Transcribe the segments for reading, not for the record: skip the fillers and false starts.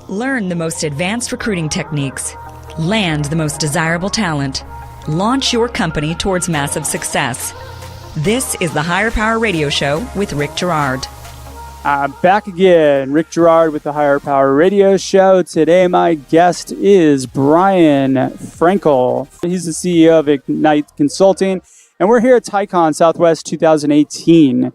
Learn the most advanced recruiting techniques. Land the most desirable talent. Launch your company towards massive success. This is the Higher Power Radio Show with Rick Girard. Back again, Rick Girard with the Higher Power Radio Show. Today, my guest is Brian Frankel. He's the CEO of Ignite.Consulting, and we're here at TiECon Southwest 2018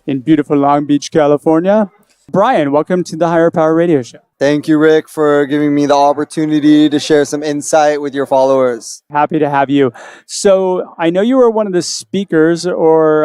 in beautiful Long Beach, California. Brian, welcome to the Higher Power Radio Show. Thank you, Rick, for giving me the opportunity to share some insight with your followers. Happy to have you. So I know you were one of the speakers, or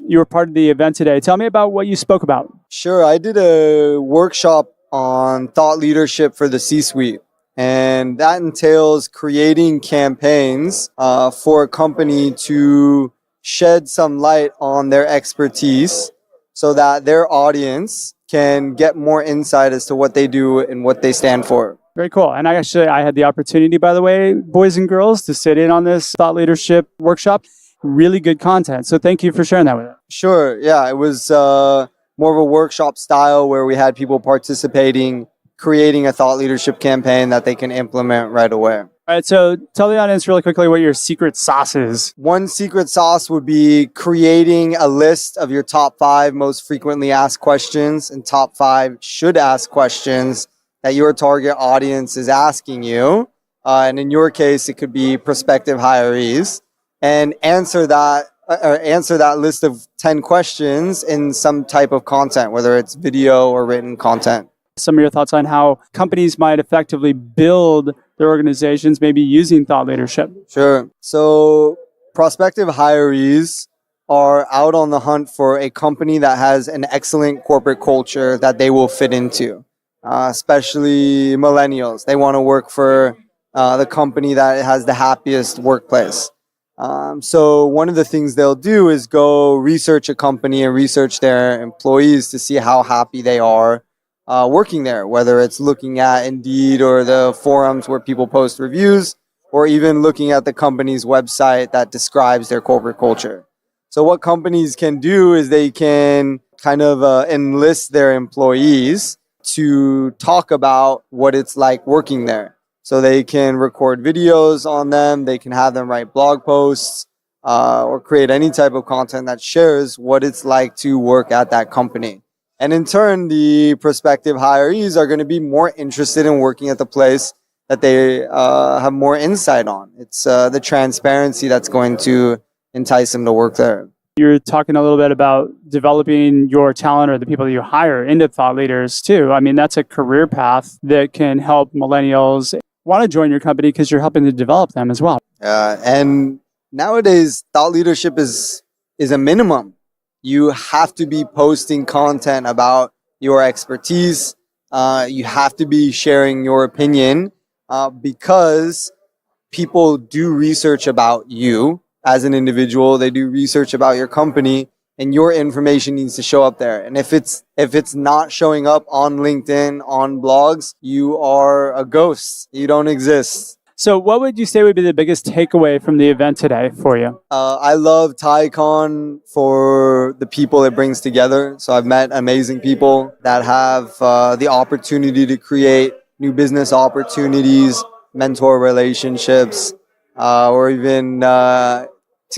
you were part of the event today. Tell me about what you spoke about. Sure. I did a workshop on thought leadership for the C-suite. And that entails creating campaigns for a company to shed some light on their expertise so that their audience can get more insight as to what they do and what they stand for. Very cool. And I had the opportunity, by the way, boys and girls, to sit in on this thought leadership workshop. Really good content. So thank you for sharing that with us. Sure. Yeah, it was more of a workshop style where we had people participating, creating a thought leadership campaign that they can implement right away. All right, so tell the audience really quickly what your secret sauce is. One secret sauce would be creating a list of your top 5 most frequently asked questions and top 5 should ask questions that your target audience is asking you. And in your case, it could be prospective hirees. And answer that list of 10 questions in some type of content, whether it's video or written content. Some of your thoughts on how companies might effectively build their organizations, maybe using thought leadership. Sure. So prospective hirees are out on the hunt for a company that has an excellent corporate culture that they will fit into, especially millennials. They want to work for the company that has the happiest workplace. So one of the things they'll do is go research a company and research their employees to see how happy they are working there, whether it's looking at Indeed or the forums where people post reviews, or even looking at the company's website that describes their corporate culture. So what companies can do is they can kind of enlist their employees to talk about what it's like working there. So they can record videos on them, they can have them write blog posts, or create any type of content that shares what it's like to work at that company. And in turn, the prospective hirees are going to be more interested in working at the place that they have more insight on. It's the transparency that's going to entice them to work there. You're talking a little bit about developing your talent or the people that you hire into thought leaders too. I mean, that's a career path that can help millennials want to join your company because you're helping to develop them as well. And nowadays, thought leadership is a minimum. You have to be posting content about your expertise. You have to be sharing your opinion because people do research about you as an individual. They do research about your company, and your information needs to show up there. And if it's not showing up on LinkedIn, on blogs, you are a ghost. You don't exist. So what would you say would be the biggest takeaway from the event today for you? I love TiECon for the people it brings together. So I've met amazing people that have the opportunity to create new business opportunities, mentor relationships, or even to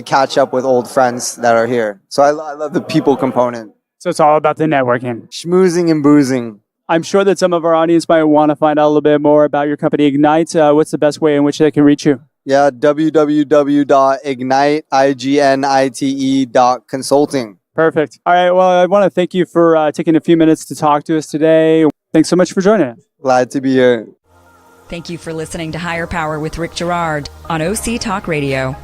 catch up with old friends that are here. So I love the people component. So it's all about the networking. Schmoozing and boozing. I'm sure that some of our audience might want to find out a little bit more about your company, Ignite. What's the best way in which they can reach you? Yeah, www.Ignite.Consulting. Perfect. All right. Well, I want to thank you for taking a few minutes to talk to us today. Thanks so much for joining us. Glad to be here. Thank you for listening to Higher Power with Rick Girard on OC Talk Radio.